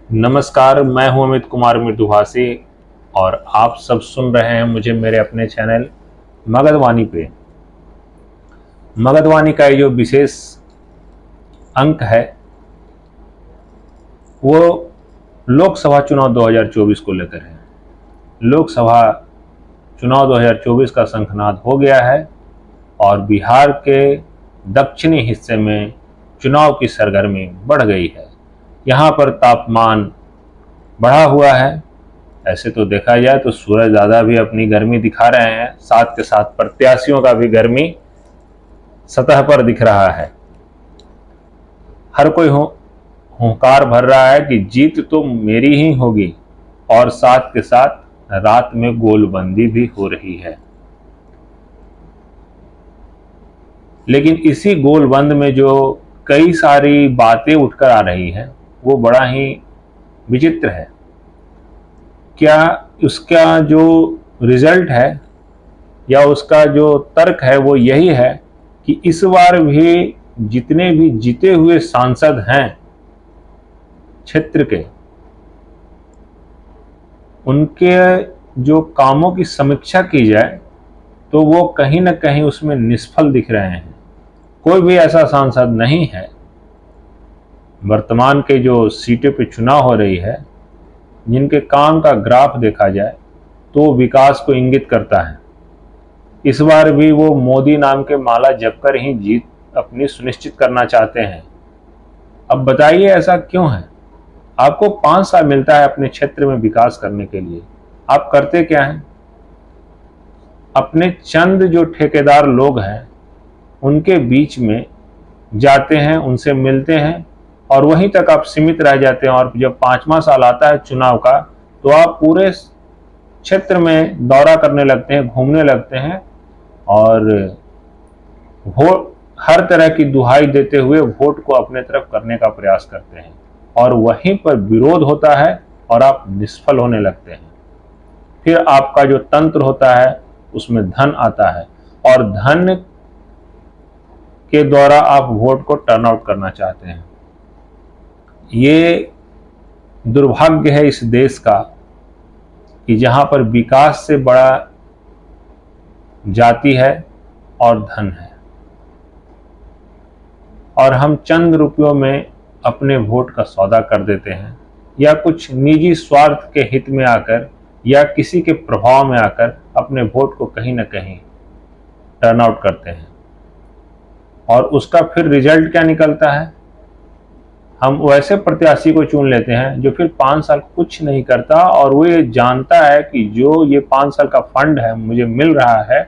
नमस्कार, मैं हूं अमित कुमार मृदुभाषी और आप सब सुन रहे हैं मुझे मेरे अपने चैनल मगधवाणी पे। मगधवाणी का ये जो विशेष अंक है वो लोकसभा चुनाव 2024 को लेकर है। लोकसभा चुनाव 2024 का शंखनाद हो गया है और बिहार के दक्षिणी हिस्से में चुनाव की सरगर्मी बढ़ गई है। यहाँ पर तापमान बढ़ा हुआ है। ऐसे तो देखा जाए तो सूरज दादा भी अपनी गर्मी दिखा रहे हैं, साथ के साथ प्रत्याशियों का भी गर्मी सतह पर दिख रहा है। हर कोई हुंकार भर रहा है कि जीत तो मेरी ही होगी और साथ के साथ रात में गोलबंदी भी हो रही है। लेकिन इसी गोलबंद में जो कई सारी बातें उठकर आ रही हैं वो बड़ा ही विचित्र है। क्या उसका जो रिजल्ट है या उसका जो तर्क है वो यही है कि इस बार भी जितने भी जीते हुए सांसद हैं क्षेत्र के, उनके जो कामों की समीक्षा की जाए तो वो कहीं ना कहीं उसमें निष्फल दिख रहे हैं। कोई भी ऐसा सांसद नहीं है वर्तमान के जो सीटों पे चुनाव हो रही है जिनके काम का ग्राफ देखा जाए तो विकास को इंगित करता है। इस बार भी वो मोदी नाम के माला जपकर ही जीत अपनी सुनिश्चित करना चाहते हैं। अब बताइए ऐसा क्यों है? आपको 5 साल मिलता है अपने क्षेत्र में विकास करने के लिए, आप करते क्या हैं? अपने चंद जो ठेकेदार लोग हैं उनके बीच में जाते हैं, उनसे मिलते हैं और वहीं तक आप सीमित रह जाते हैं। और जब 5वां साल आता है चुनाव का तो आप पूरे क्षेत्र में दौरा करने लगते हैं, घूमने लगते हैं और वोट हर तरह की दुहाई देते हुए वोट को अपने तरफ करने का प्रयास करते हैं और वहीं पर विरोध होता है और आप निष्फल होने लगते हैं। फिर आपका जो तंत्र होता है उसमें धन आता है और धन के द्वारा आप वोट को टर्न आउट करना चाहते हैं। ये दुर्भाग्य है इस देश का कि जहां पर विकास से बड़ा जाति है और धन है और हम चंद रुपयों में अपने वोट का सौदा कर देते हैं या कुछ निजी स्वार्थ के हित में आकर या किसी के प्रभाव में आकर अपने वोट को कहीं ना कहीं टर्न आउट करते हैं। और उसका फिर रिजल्ट क्या निकलता है? हम वैसे प्रत्याशी को चुन लेते हैं जो फिर 5 साल कुछ नहीं करता और वो ये जानता है कि जो ये 5 साल का फंड है मुझे मिल रहा है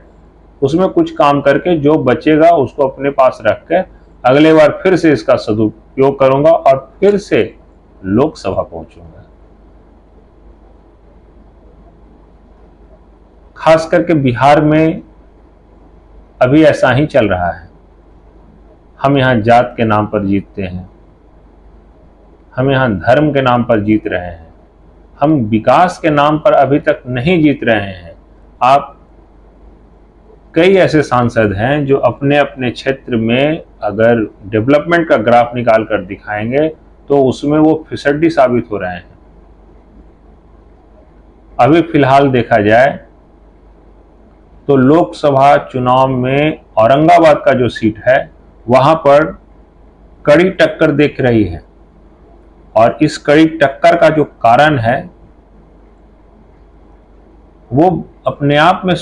उसमें कुछ काम करके जो बचेगा उसको अपने पास रख के अगले बार फिर से इसका सदुपयोग करूंगा और फिर से लोकसभा पहुंचूंगा। खास करके बिहार में अभी ऐसा ही चल रहा है। हम यहाँ जात के नाम पर जीतते हैं, हम यहाँ धर्म के नाम पर जीत रहे हैं, हम विकास के नाम पर अभी तक नहीं जीत रहे हैं। आप कई ऐसे सांसद हैं जो अपने अपने क्षेत्र में अगर डेवलपमेंट का ग्राफ निकाल कर दिखाएंगे तो उसमें वो फिसड्डी साबित हो रहे हैं। अभी फिलहाल देखा जाए तो लोकसभा चुनाव में औरंगाबाद का जो सीट है वहां पर कड़ी टक्कर दिख रही है और इस कड़ी टक्कर का जो कारण है वो अपने आप में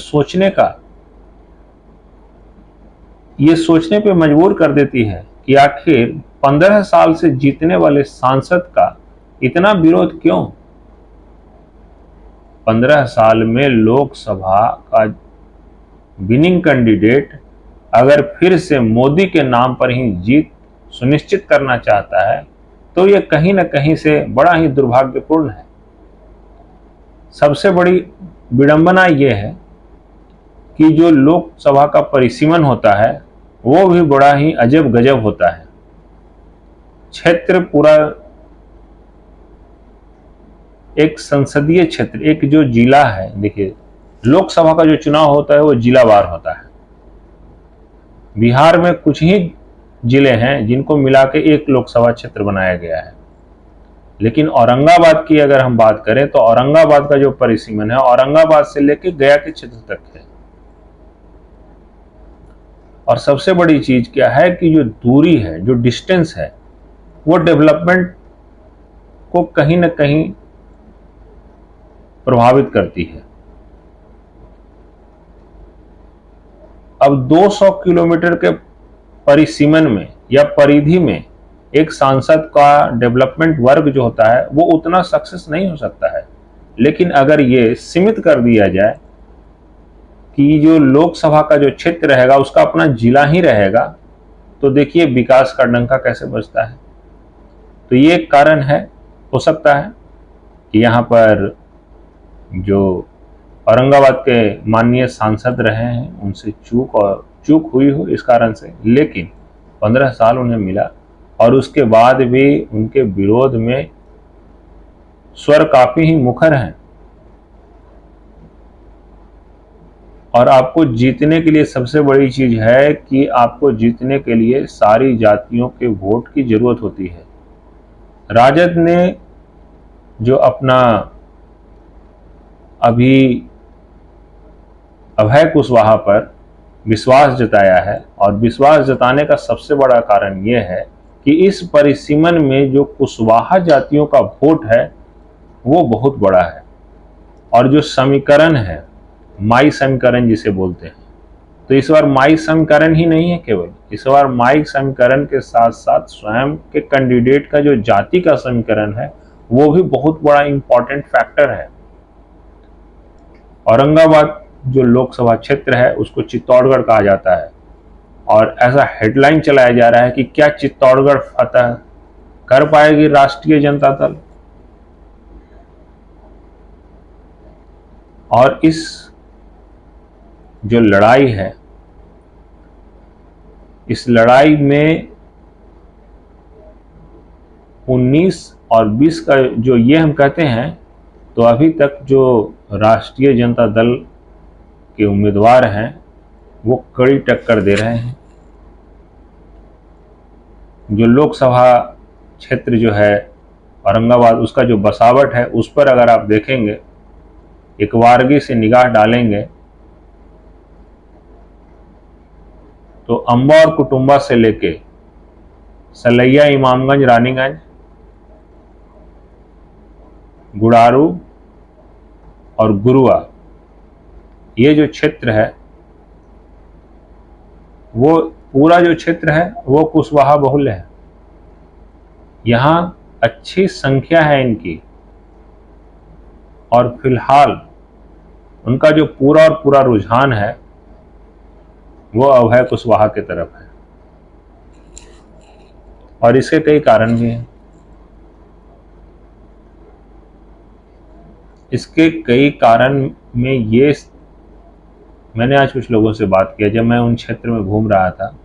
ये सोचने पे मजबूर कर देती है कि आखिर 15 साल से जीतने वाले सांसद का इतना विरोध क्यों? 15 साल में लोकसभा का विनिंग कैंडिडेट अगर फिर से मोदी के नाम पर ही जीत सुनिश्चित करना चाहता है तो ये कहीं ना कहीं से बड़ा ही दुर्भाग्यपूर्ण है। सबसे बड़ी विडंबना ये है कि जो लोकसभा का परिसीमन होता है वो भी बड़ा ही अजब गजब होता है। क्षेत्र पूरा एक संसदीय क्षेत्र, एक जो जिला है, देखिए लोकसभा का जो चुनाव होता है वो जिलावार होता है। बिहार में कुछ ही जिले हैं जिनको मिला के एक लोकसभा क्षेत्र बनाया गया है। लेकिन औरंगाबाद की अगर हम बात करें तो औरंगाबाद का जो परिसीमन है औरंगाबाद से लेकर गया के क्षेत्र तक है। और सबसे बड़ी चीज क्या है कि जो दूरी है, जो डिस्टेंस है, वो डेवलपमेंट को कहीं ना कहीं प्रभावित करती है। अब 200 किलोमीटर के परिसीमन में या परिधि में एक सांसद का डेवलपमेंट वर्क जो होता है वो उतना सक्सेस नहीं हो सकता है। लेकिन अगर ये सीमित कर दिया जाए कि जो लोकसभा का जो क्षेत्र रहेगा उसका अपना जिला ही रहेगा, तो देखिए विकास का डंका कैसे बजता है। तो ये एक कारण है, हो सकता है कि यहाँ पर जो औरंगाबाद के माननीय सांसद रहे हैं उनसे चूक हुई हो इस कारण से, लेकिन 15 साल उन्हें मिला और उसके बाद भी उनके विरोध में स्वर काफी ही मुखर हैं। और आपको जीतने के लिए सबसे बड़ी चीज है कि आपको जीतने के लिए सारी जातियों के वोट की जरूरत होती है। राजद ने जो अपना अभी अभय कुशवाहा पर विश्वास जताया है, और विश्वास जताने का सबसे बड़ा कारण यह है कि इस परिसीमन में जो कुशवाहा जातियों का वोट है वो बहुत बड़ा है। और जो समीकरण है, माई समीकरण जिसे बोलते हैं, तो इस बार माई समीकरण ही नहीं है केवल, इस बार माई समीकरण के साथ साथ स्वयं के कैंडिडेट का जो जाति का समीकरण है वो भी बहुत बड़ा इंपॉर्टेंट फैक्टर है। औरंगाबाद जो लोकसभा क्षेत्र है उसको चित्तौड़गढ़ कहा जाता है, और ऐसा हेडलाइन चलाया जा रहा है कि क्या चित्तौड़गढ़ फतह कर पाएगी राष्ट्रीय जनता दल। और इस जो लड़ाई है, इस लड़ाई में 19 और 20 का जो ये हम कहते हैं, तो अभी तक जो राष्ट्रीय जनता दल के उम्मीदवार हैं वो कड़ी टक्कर दे रहे हैं। जो लोकसभा क्षेत्र जो है औरंगाबाद, उसका जो बसावट है उस पर अगर आप देखेंगे, एक वारगी से निगाह डालेंगे, तो अंबा और कुटुंबा से लेके सलैया, इमामगंज, रानीगंज, गुड़ारू और गुरुआ, ये जो क्षेत्र है वो पूरा जो क्षेत्र है वो कुशवाहा बहुल है। यहाँ अच्छी संख्या है इनकी, और फिलहाल उनका जो पूरा और पूरा रुझान है वो अभय कुशवाहा की तरफ है। और इसके कई कारण भी हैं। इसके कई कारण में ये, मैंने आज कुछ लोगों से बात किया, जब मैं उन क्षेत्र में घूम रहा था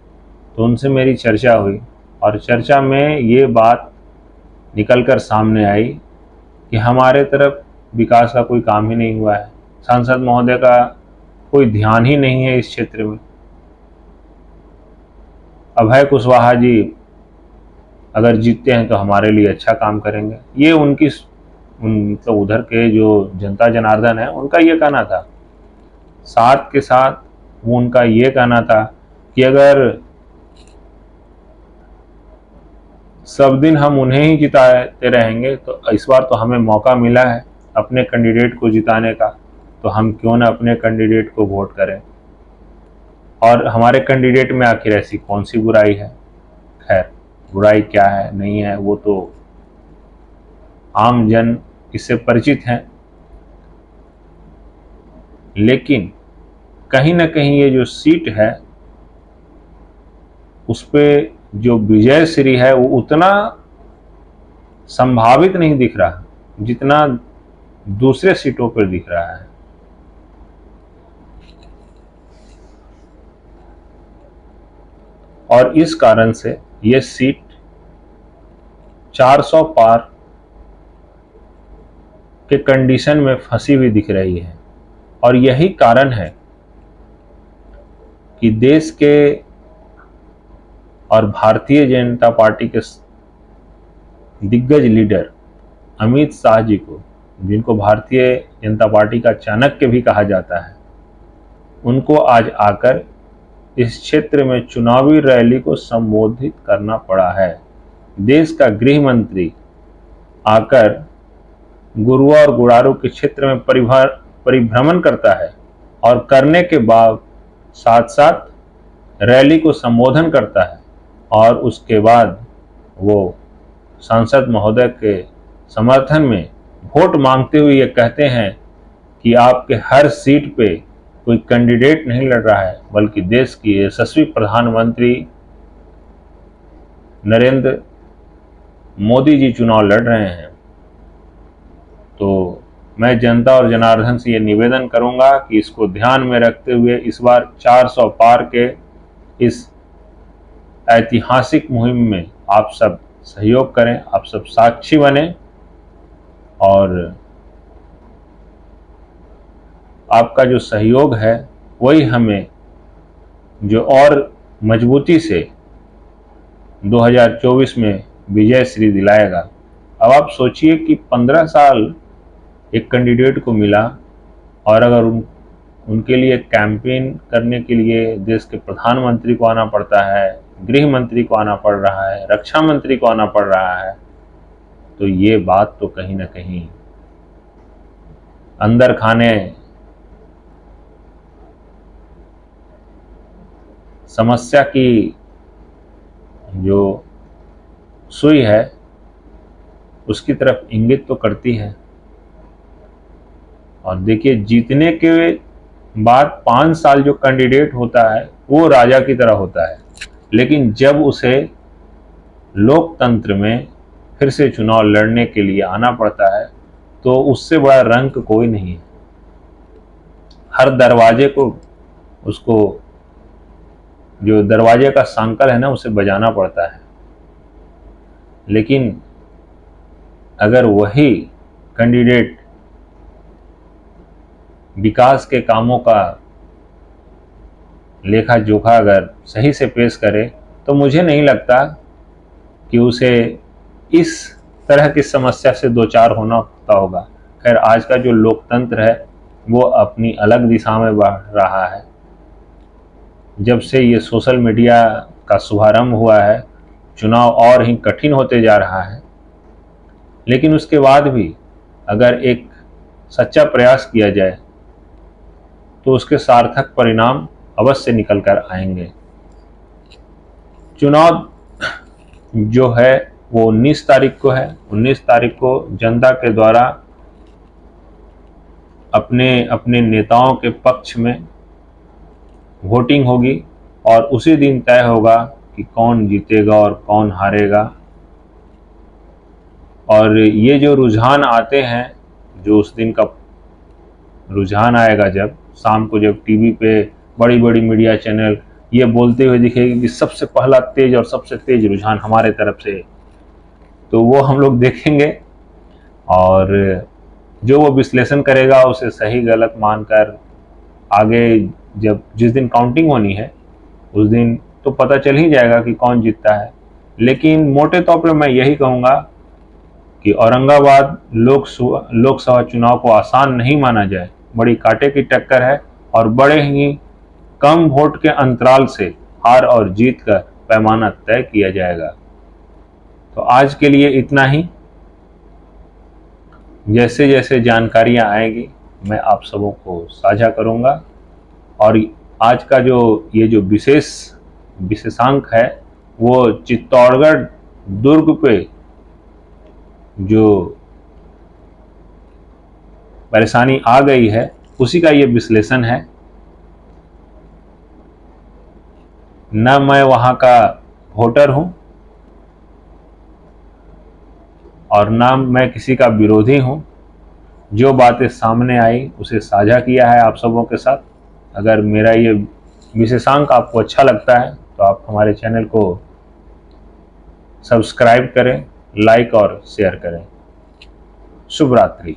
तो उनसे मेरी चर्चा हुई, और चर्चा में ये बात निकलकर सामने आई कि हमारे तरफ विकास का कोई काम ही नहीं हुआ है, सांसद महोदय का कोई ध्यान ही नहीं है इस क्षेत्र में। अभय कुशवाहा जी अगर जीतते हैं तो हमारे लिए अच्छा काम करेंगे, ये उनकी मतलब उधर के जो जनता जनार्दन है उनका ये कहना था। साथ के साथ वो उनका ये कहना था कि अगर सब दिन हम उन्हें ही जिताते रहेंगे तो इस बार तो हमें मौका मिला है अपने कैंडिडेट को जिताने का, तो हम क्यों ना अपने कैंडिडेट को वोट करें। और हमारे कैंडिडेट में आखिर ऐसी कौन सी बुराई है। खैर, बुराई क्या है नहीं है वो तो आम जन इससे परिचित हैं, लेकिन कहीं ना कहीं ये जो सीट है उस पे जो विजय श्री है वो उतना संभावित नहीं दिख रहा जितना दूसरे सीटों पर दिख रहा है। और इस कारण से ये सीट 400 पार के कंडीशन में फंसी हुई दिख रही है। और यही कारण है कि देश के और भारतीय जनता पार्टी के दिग्गज लीडर अमित शाह जी को, जिनको भारतीय जनता पार्टी का चाणक्य भी कहा जाता है, उनको आज आकर इस क्षेत्र में चुनावी रैली को संबोधित करना पड़ा है। देश का गृह मंत्री आकर गुरुआ और गुड़ारू के क्षेत्र में परिभ्रमण करता है और करने के बाद साथ साथ रैली को संबोधन करता है और उसके बाद वो सांसद महोदय के समर्थन में वोट मांगते हुए ये कहते हैं कि आपके हर सीट पे कोई कैंडिडेट नहीं लड़ रहा है, बल्कि देश की यशस्वी प्रधानमंत्री नरेंद्र मोदी जी चुनाव लड़ रहे हैं। तो मैं जनता और जनार्दन से ये निवेदन करूंगा कि इसको ध्यान में रखते हुए इस बार 400 पार के इस ऐतिहासिक मुहिम में आप सब सहयोग करें, आप सब साक्षी बने और आपका जो सहयोग है वही हमें जो और मजबूती से 2024 में विजय श्री दिलाएगा। अब आप सोचिए कि 15 साल एक कैंडिडेट को मिला और अगर उनके लिए कैंपेन करने के लिए देश के प्रधानमंत्री को आना पड़ता है, गृह मंत्री को आना पड़ रहा है, रक्षा मंत्री को आना पड़ रहा है, तो ये बात तो कहीं ना कहीं अंदर खाने समस्या की जो सुई है उसकी तरफ इंगित तो करती है। और देखिए, जीतने के बाद 5 साल जो कैंडिडेट होता है वो राजा की तरह होता है, लेकिन जब उसे लोकतंत्र में फिर से चुनाव लड़ने के लिए आना पड़ता है तो उससे बड़ा रंक कोई नहीं है। हर दरवाजे को उसको जो दरवाजे का सांकल है ना उसे बजाना पड़ता है। लेकिन अगर वही कैंडिडेट विकास के कामों का लेखा जोखा अगर सही से पेश करे तो मुझे नहीं लगता कि उसे इस तरह की समस्या से दो चार होना पड़ता होगा। खैर, आज का जो लोकतंत्र है वो अपनी अलग दिशा में बढ़ रहा है। जब से ये सोशल मीडिया का शुभारंभ हुआ है, चुनाव और ही कठिन होते जा रहा है, लेकिन उसके बाद भी अगर एक सच्चा प्रयास किया जाए तो उसके सार्थक परिणाम अवश्य निकल कर आएंगे। चुनाव जो है वो 19 तारीख को है। 19 तारीख को जनता के द्वारा अपने अपने नेताओं के पक्ष में वोटिंग होगी और उसी दिन तय होगा कि कौन जीतेगा और कौन हारेगा। और ये जो रुझान आते हैं, जो उस दिन का रुझान आएगा जब शाम को, जब टीवी पे बड़ी बड़ी मीडिया चैनल ये बोलते हुए दिखेगी कि सबसे पहला तेज और सबसे तेज रुझान हमारे तरफ से, तो वो हम लोग देखेंगे और जो वो विश्लेषण करेगा उसे सही गलत मानकर आगे जब जिस दिन काउंटिंग होनी है उस दिन तो पता चल ही जाएगा कि कौन जीतता है। लेकिन मोटे तौर पर मैं यही कहूँगा कि औरंगाबाद लोकसभा चुनाव को आसान नहीं माना जाए। बड़ी कांटे की टक्कर है और बड़े ही कम वोट के अंतराल से हार और जीत का पैमाना तय किया जाएगा। तो आज के लिए इतना ही। जैसे जैसे जानकारियां आएगी मैं आप सबों को साझा करूंगा। और आज का ये जो विशेषांक है वो चित्तौड़गढ़ दुर्ग पे जो परेशानी आ गई है उसी का ये विश्लेषण है। न मैं वहां का वोटर हूं और ना मैं किसी का विरोधी हूं। जो बातें सामने आई उसे साझा किया है आप सबों के साथ। अगर मेरा ये विशेषांक आपको अच्छा लगता है तो आप हमारे चैनल को सब्सक्राइब करें, लाइक और शेयर करें। शुभ रात्रि।